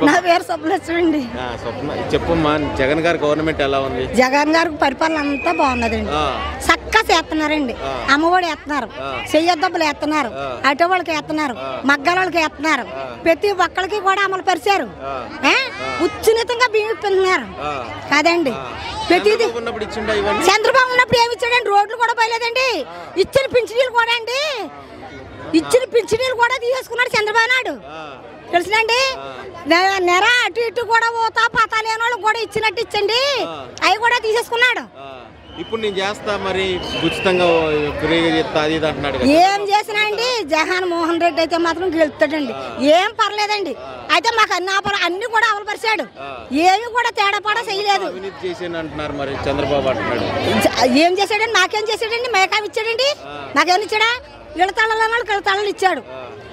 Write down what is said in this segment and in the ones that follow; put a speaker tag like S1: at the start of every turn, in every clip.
S1: నా పేరు సుబ్బలక్ష్మి అండి.
S2: చెప్పమ్మా, జగన్ గారి గవర్నమెంట్ ఎలా ఉంది?
S1: జగన్ గారి పరిపాలన అంతా బాగున్నదండి. చక్కగా చేస్తున్నారండి. అమ్మఒడి వేస్తున్నారు, చెయ్యొద్దబ్బులు వేస్తున్నారు, అటు వాళ్ళకి వేస్తున్నారు, మగ్గాల వాళ్ళకి వేస్తున్నారు. ప్రతి ఒక్కరికి కూడా అమలు పరిచారు. ఉచితంగా బియ్యం ఇస్తున్నారు కాదండి. ప్రతిదీ చంద్రబాబు ఉన్నప్పుడు ఏమి ఇచ్చాడండి? రోడ్లు కూడా పోయలేదండి. ఇచ్చిన పింఛనీలు కూడా అండి, ఇచ్చిన పింఛనీలు కూడా తీసేసుకున్నాడు చంద్రబాబు నాయుడు. తెలుసునండి. నెర అటు ఇటు కూడా పోతా పతా లేని వాళ్ళు కూడా ఇచ్చినట్టు ఇచ్చండి, అవి కూడా తీసేసుకున్నాడు.
S2: ఇప్పుడు నేను చేస్తా మరి ఉచితంగా అంటున్నాడు.
S1: ఏం చేసినా అండి జగన్మోహన్ రెడ్డి అయితే మాత్రం గెలుస్తాడండి. ఏం పర్లేదండి. అయితే మాకు అన్ని కూడా అమలుపరిచాడు. ఏమి కూడా తేడాపాడా చేయలేదు.
S2: అంటున్నారు మరి చంద్రబాబు అంటున్నాడు.
S1: ఏం చేశాడండి? మాకేం చేశాడండి? మేకాం ఇచ్చాడండి? నాకేం ఇచ్చాడా? ఇళ్ళతాళ్ళ ఇళ్ళతాళ్ళు ఇచ్చాడు.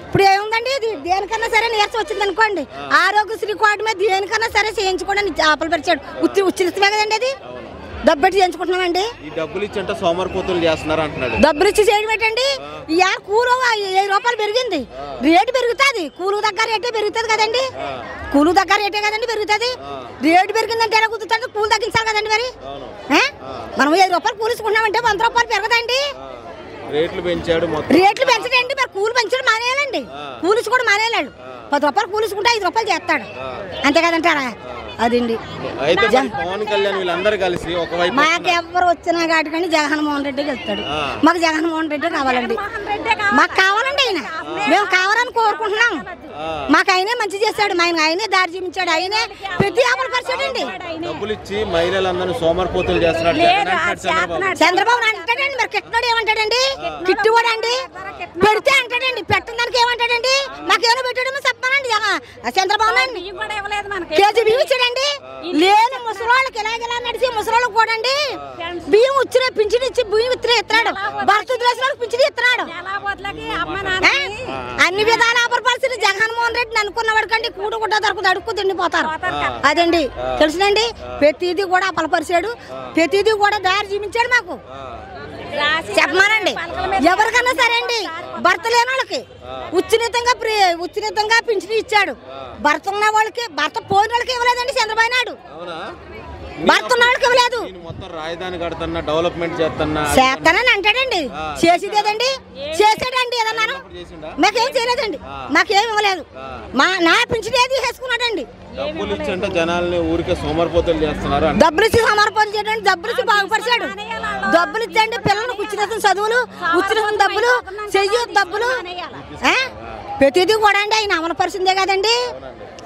S1: ఇప్పుడు ఏముందండి, దేనికన్నా సరే నీరసం వచ్చింది అనుకోండి, ఆరోగ్యశ్రీ కార్డు మీద దేనికన్నా సరే చేయించుకోవడానికి ఆపలు పరిచాడు. ఉచితమే కదండి. అది డబ్బెట్టి చేయించుకుంటున్నామండి.
S2: డబ్బులు ఇచ్చి అంటే సోమరిపోతులు చేస్తున్నారు అంటున్నాడు.
S1: డబ్బులు ఇచ్చి చేయడం ఏంటండి? ఇవాళ కూలు 7 రూపాయలు పెరిగింది, రేటు పెరుగుతుంది. కూలు దగ్గర రేటే పెరుగుతుంది కదండి. కూలు దగ్గర రేటే కదండి పెరుగుతుంది. రేటు పెరిగిందంటే ఎలా కుదురుతుంది? కూలు తగ్గించాలి కదండి. మరి మనం 7 రూపాయలు కూలిసుకున్నామంటే 100 రూపాయలు పెరగదండి.
S2: రేట్లు పెంచాడు.
S1: రేట్లు పెంచడండి. మరి కూలి పెంచడం మానేయాలండి. కూలిసి కూడా మానేయాలి. 10 రూపాయలు కూలిసుకుంటే 5 రూపాయలు చేస్తాడు, అంతే కదంటారా? అదండి.
S2: పవన్ కళ్యాణ్ వీళ్ళందరూ కలిసి ఒకవైపు
S1: మాకెవ్వరు వచ్చినా కాటికండి జగన్మోహన్ రెడ్డికి వెళ్తాడు. మాకు జగన్మోహన్ రెడ్డి కావాలండి. మాకు కావాలండి. ఆయన మేము కావాలని కోరుకుంటున్నాం. మాకు ఆయనే మంచి చేశాడు. ఆయనే దారి చూపించాడు. ఆయనే ప్రతి ఆపలు పరిచాడండి.
S2: డబ్బులు ఇచ్చి మహిళలందరూ సోమరిపోతులు చేస్తున్నాడు
S1: చంద్రబాబు అంటాడండి. మరి కిట్టినోడు ఏమంటాడండి? కిట్టువాడు అండి. పెడితే అంటాడండి, పెట్టిన దానికి ఏమంటాడండి? మాకేమో పెట్టాడేమో చెప్పానండి. చంద్రబాబు కేజీ బియ్యం ఇచ్చాడండి. లేని ముసలోళ్ళకి ఇలాగెలా నడిచి ముసలోళ్ళకి కూడా అండి బియ్యం వచ్చిన పింఛన్ ఇచ్చి బియ్యం ఇస్తున్నాడు. భర్త వదిలేసిన పింఛన్ ఇస్తున్నాడు. అన్ని విధాల ఆపరిపరిస్థితి జగన్మోహన్ రెడ్డిని అనుకున్నవాడు కండి కూడు గుడ్డ దొరకదు, అడుక్కు తిండిపోతారు. అదండి తెలుసునండి. ప్రతిదీ కూడా అపలపరిచాడు. ప్రతిదీ కూడా దారి చూపించాడు. మాకు చెప్పమానండి. ఎవరికన్నా సరే అండి, భర్త లేని వాళ్ళకి ఉచితంగా పింఛన్ ఇచ్చాడు. భర్త ఉన్న వాళ్ళకి, భర్త పోయిన వాళ్ళకి ఇవ్వలేదండి చంద్రబాబు నాయుడు. భర్త ఉన్న వాళ్ళకి ఇవ్వలేదు.
S2: రాజధాని కడుతున్నా, డెవలప్మెంట్
S1: చేస్తానని అంటాడండి. చేసేదేదండి? చేసాడండి. ఏదన్నాను మాకేం చేయలేదండి. మాకేం ఇవ్వలేదు. నా పింఛన్ ఏది వేసుకున్నాడండి.
S2: డబ్బులు ఇచ్చి జనాల్ని ఊరికే సోమరిపోతులు చేస్తున్నారు.
S1: డబ్బులు ఇచ్చి సోమరిపోతులు చేయడండి. డబ్బులు ఇచ్చి బాగుపరిచాడు. డబ్బులు ఇచ్చండి. పిల్లలకు ఉచిత చదువులు, ఉచిత డబ్బులు, చెయ్యి డబ్బులు, ప్రతిదీ కూడా అండి ఆయన అమలు పరిచిందే కదండి.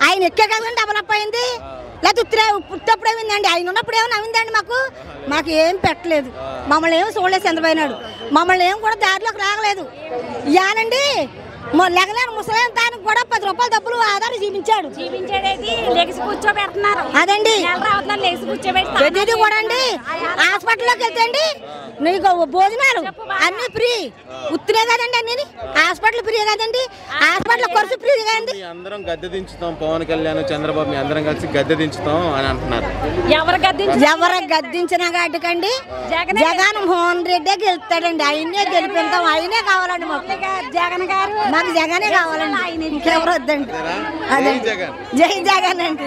S1: ఆయన ఎక్కే కదండి డెవలప్ అయింది. లేకపోతే పుట్టప్పుడు ఏమిందండి? ఆయన ఉన్నప్పుడు ఏమో నవ్విందండి. మాకు ఏం పెట్టలేదు. మమ్మల్ని ఏమో చూడలేదు చంద్రబాబు నాయుడు. మమ్మల్ని ఏం కూడా దారిలోకి రాగలేదు. ఇయానండి లెగలేని ముసలేని దానికి కూడా 10 రూపాయల డబ్బులు ఆధారం చూపించాడు. అదండి ప్రతిదీ కూడా అండి. హాస్పిటల్లోకి వెళ్తే అండి నీకు భోజనాలు అన్ని ఫ్రీ. ఉత్తినే కదండి. అన్ని హాస్పిటల్ ఫ్రీ కదండి. హాస్పిటల్ ఖర్చు ఫ్రీ కదండి.
S2: అందరం గద్దె దించుతాం. పవన్ కళ్యాణ్ చంద్రబాబు అందరం కలిసి గద్దె దించుతాం అని అంటున్నారు.
S1: ఎవరు గద్దించినా కాటికండి జగన్మోహన్ రెడ్డి గెలుస్తాడండి. ఆయనే గెలిపిస్తాం. ఆయనే కావాలండి. మాకు జగనే కావాలండి. ఇంకెవరు వద్దండి. అదే జై జగన్ అండి.